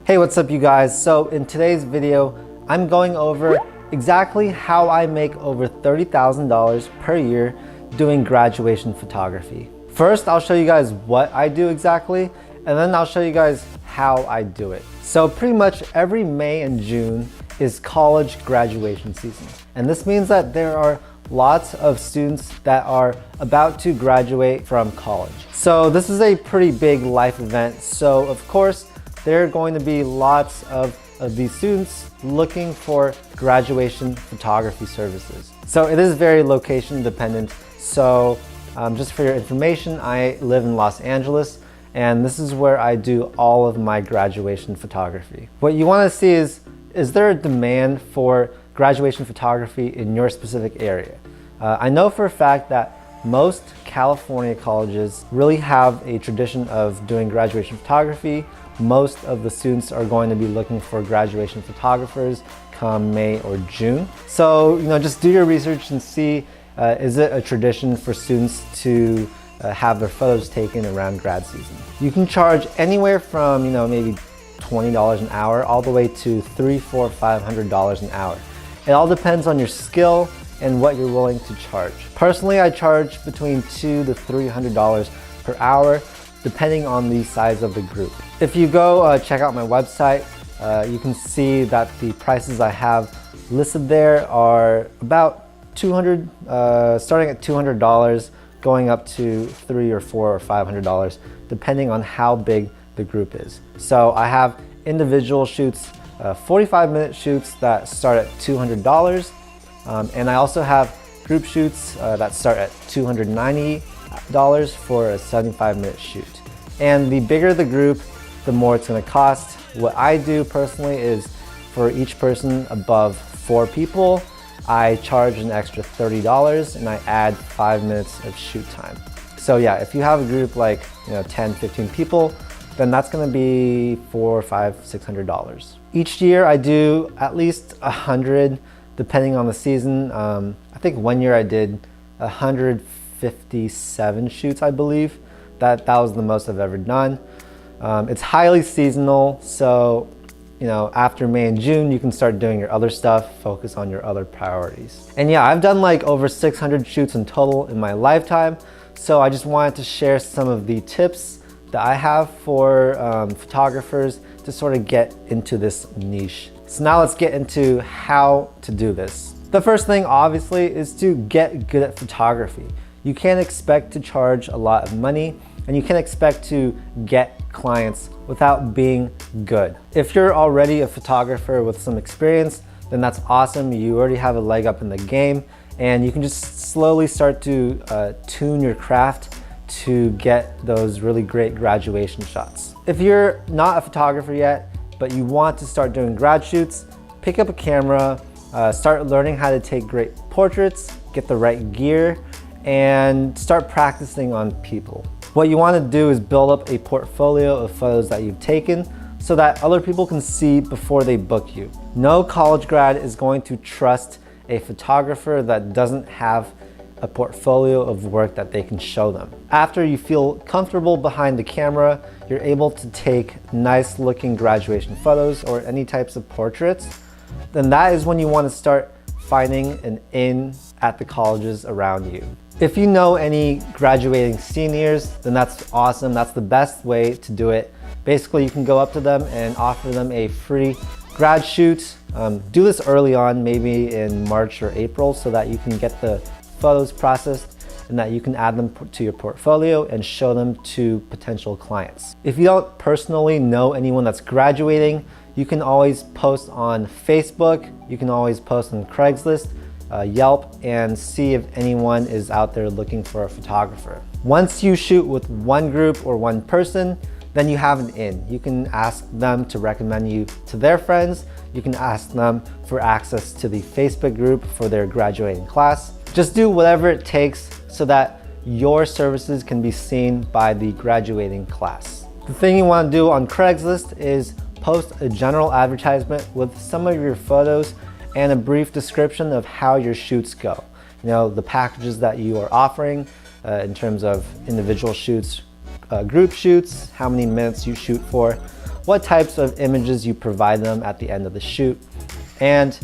Hey, what's up you guys? So in today's video, I'm going over exactly how I make over $30,000 per year doing graduation photography. First, I'll show you guys what I do exactly, and then I'll show you guys how I do it. So pretty much every May and June is college graduation season. And this means that there are lots of students that are about to graduate from college. So this is a pretty big life event. So of course, there are going to be lots of these students looking for graduation photography services. So it is very location dependent. So just for your information, I live in Los Angeles, and this is where I do all of my graduation photography. What you want to see is there a demand for graduation photography in your specific area? I know for a fact that most California colleges really have a tradition of doing graduation photography. Most of the students are going to be looking for graduation photographers come May or June. So, just do your research and see, is it a tradition for students to have their photos taken around grad season? You can charge anywhere from, maybe $20 an hour all the way to $300, $400, $500 an hour. It all depends on your skill and what you're willing to charge. Personally, I charge between $200 to $300 per hour, depending on the size of the group. If you go check out my website, you can see that the prices I have listed there are about starting at $200, going up to $300 or $400 or $500, depending on how big the group is. So I have individual shoots, 45-minute shoots that start at $200, and I also have group shoots that start at $290 for a 75-minute shoot. And the bigger the group, the more it's going to cost. What I do personally is for each person above 4 people, I charge an extra $30 and I add 5 minutes of shoot time. So yeah, if you have a group like 10, 15 people, then that's going to be $400, $500, $600. Each year I do at least 100, depending on the season. I think one year I did 157 shoots, I believe. That was the most I've ever done. It's highly seasonal, so after May and June, you can start doing your other stuff, focus on your other priorities. And yeah, I've done like over 600 shoots in total in my lifetime, so I just wanted to share some of the tips that I have for photographers to sort of get into this niche. So now let's get into how to do this. The first thing obviously is to get good at photography. You can't expect to charge a lot of money, and you can't expect to get clients without being good. If you're already a photographer with some experience, then that's awesome. You already have a leg up in the game, and you can just slowly start to tune your craft to get those really great graduation shots. If you're not a photographer yet, but you want to start doing grad shoots, pick up a camera, start learning how to take great portraits, get the right gear, and start practicing on people. What you want to do is build up a portfolio of photos that you've taken so that other people can see before they book you. No college grad is going to trust a photographer that doesn't have a portfolio of work that they can show them. After you feel comfortable behind the camera, you're able to take nice looking graduation photos or any types of portraits, then that is when you want to start finding an in at the colleges around you. If you know any graduating seniors, then that's awesome. That's the best way to do it. Basically, you can go up to them and offer them a free grad shoot. Do this early on, maybe in March or April, so that you can get the photos processed and that you can add them to your portfolio and show them to potential clients. If you don't personally know anyone that's graduating, you can always post on Facebook, you can always post on Craigslist, Yelp, and see if anyone is out there looking for a photographer. Once you shoot with one group or one person, then you have an in. You can ask them to recommend you to their friends. You can ask them for access to the Facebook group for their graduating class. Just do whatever it takes so that your services can be seen by the graduating class. The thing you want to do on Craigslist is post a general advertisement with some of your photos and a brief description of how your shoots go. The packages that you are offering in terms of individual shoots, group shoots, how many minutes you shoot for, what types of images you provide them at the end of the shoot, and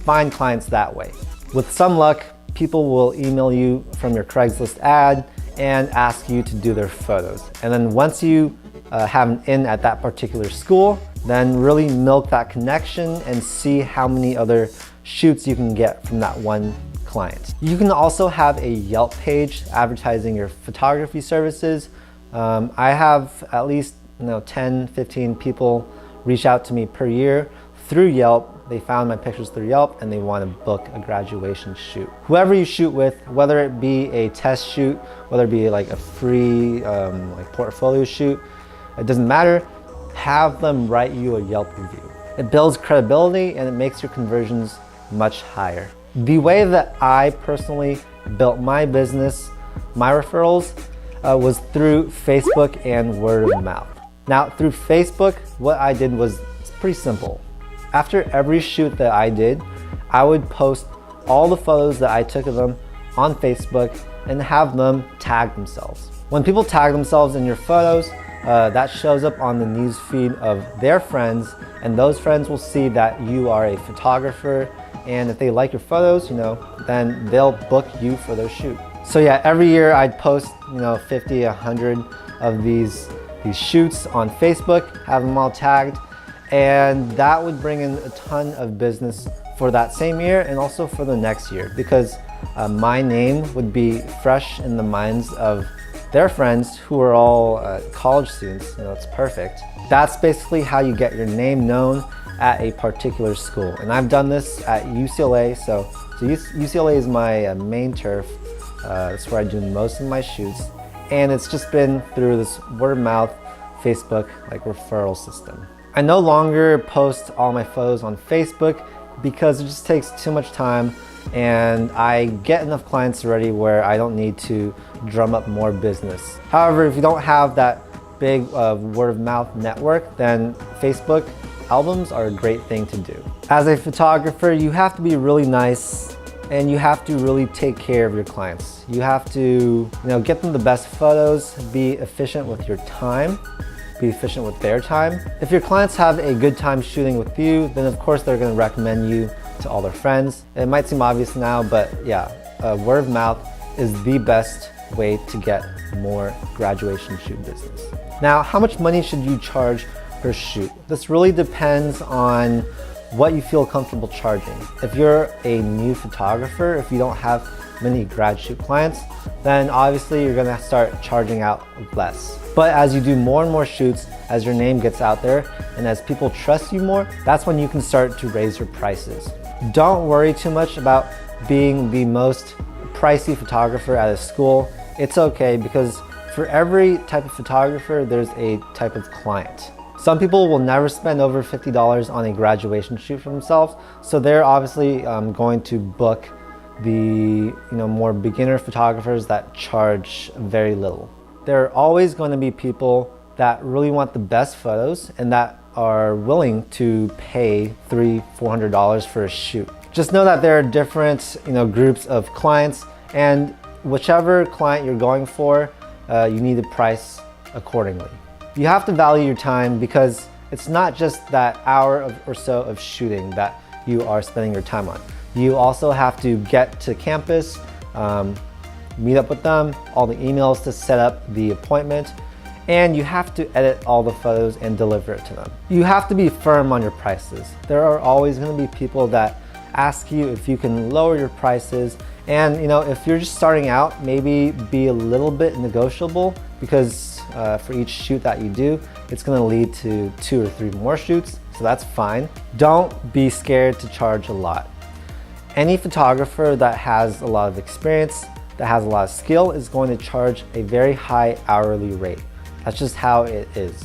find clients that way. With some luck, people will email you from your Craigslist ad and ask you to do their photos. And then once you have an in at that particular school, then really milk that connection and see how many other shoots you can get from that one client. You can also have a Yelp page advertising your photography services. I have at least 10, 15 people reach out to me per year through Yelp. They found my pictures through Yelp and they want to book a graduation shoot. Whoever you shoot with, whether it be a test shoot, whether it be like a free like portfolio shoot, it doesn't matter. Have them write you a Yelp review. It builds credibility and it makes your conversions much higher. The way that I personally built my business, my referrals, was through Facebook and word of mouth. Now, through Facebook, what I did was pretty simple. After every shoot that I did, I would post all the photos that I took of them on Facebook and have them tag themselves. When people tag themselves in your photos, that shows up on the news feed of their friends, and those friends will see that you are a photographer, and if they like your photos, then they'll book you for their shoot. So yeah, every year I'd post 50, 100 of these shoots on Facebook, have them all tagged, and that would bring in a ton of business for that same year and also for the next year, because my name would be fresh in the minds of their friends who are all college students. It's perfect. That's basically how you get your name known at a particular school. And I've done this at UCLA, so UCLA is my main turf. That's where I do most of my shoots. And it's just been through this word of mouth, Facebook referral system. I no longer post all my photos on Facebook because it just takes too much time, and I get enough clients already where I don't need to drum up more business. However, if you don't have that big word of mouth network, then Facebook albums are a great thing to do. As a photographer, you have to be really nice and you have to really take care of your clients. You have to get them the best photos, be efficient with your time, be efficient with their time. If your clients have a good time shooting with you, then of course they're going to recommend you to all their friends. It might seem obvious now, but yeah, word of mouth is the best way to get more graduation shoot business. Now, how much money should you charge per shoot? This really depends on what you feel comfortable charging. If you're a new photographer, if you don't have many grad shoot clients, then obviously you're gonna start charging out less. But as you do more and more shoots, as your name gets out there, and as people trust you more, that's when you can start to raise your prices. Don't worry too much about being the most pricey photographer at a school. It's okay, because for every type of photographer, there's a type of client. Some people will never spend over $50 on a graduation shoot for themselves, so they're obviously going to book the more beginner photographers that charge very little. There are always going to be people that really want the best photos and that are willing to pay $300, $400 for a shoot. Just know that there are different groups of clients, and whichever client you're going for, you need to price accordingly. You have to value your time, because it's not just that hour or so of shooting that you are spending your time on. You also have to get to campus, meet up with them, all the emails to set up the appointment, and you have to edit all the photos and deliver it to them. You have to be firm on your prices. There are always going to be people that ask you if you can lower your prices, and if you're just starting out, maybe be a little bit negotiable, because for each shoot that you do, it's going to lead to 2 or 3 more shoots, so that's fine. Don't be scared to charge a lot. Any photographer that has a lot of experience, that has a lot of skill, is going to charge a very high hourly rate. That's just how it is.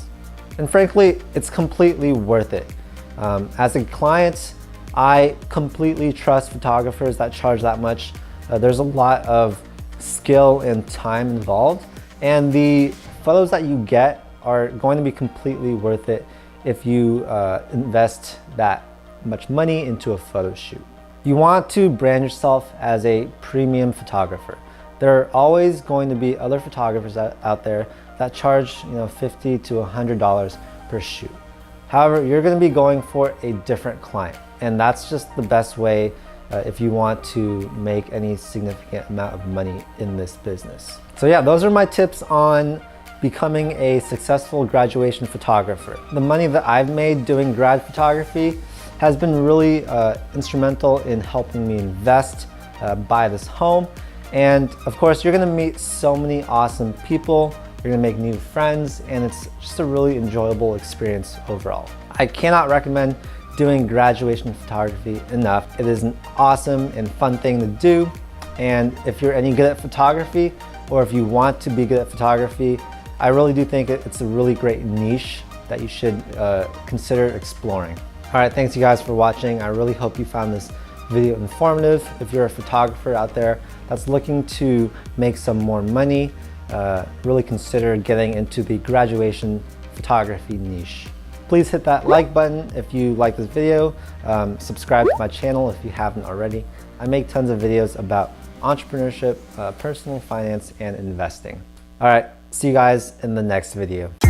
And frankly, it's completely worth it. As a client, I completely trust photographers that charge that much. There's a lot of skill and time involved, and the photos that you get are going to be completely worth it if you invest that much money into a photo shoot. You want to brand yourself as a premium photographer. There are always going to be other photographers out there that charge $50 to $100 per shoot. However, you're going to be going for a different client, and that's just the best way if you want to make any significant amount of money in this business. So yeah, those are my tips on becoming a successful graduation photographer. The money that I've made doing grad photography has been really instrumental in helping me invest, buy this home. And of course, you're gonna meet so many awesome people, you're gonna make new friends, and it's just a really enjoyable experience overall. I cannot recommend doing graduation photography enough. It is an awesome and fun thing to do. And if you're any good at photography, or if you want to be good at photography, I really do think it's a really great niche that you should consider exploring. All right, thanks you guys for watching. I really hope you found this video informative. If you're a photographer out there that's looking to make some more money, really consider getting into the graduation photography niche. Please hit that like button if you like this video. Subscribe to my channel if you haven't already. I make tons of videos about entrepreneurship, personal finance, and investing. All right, see you guys in the next video.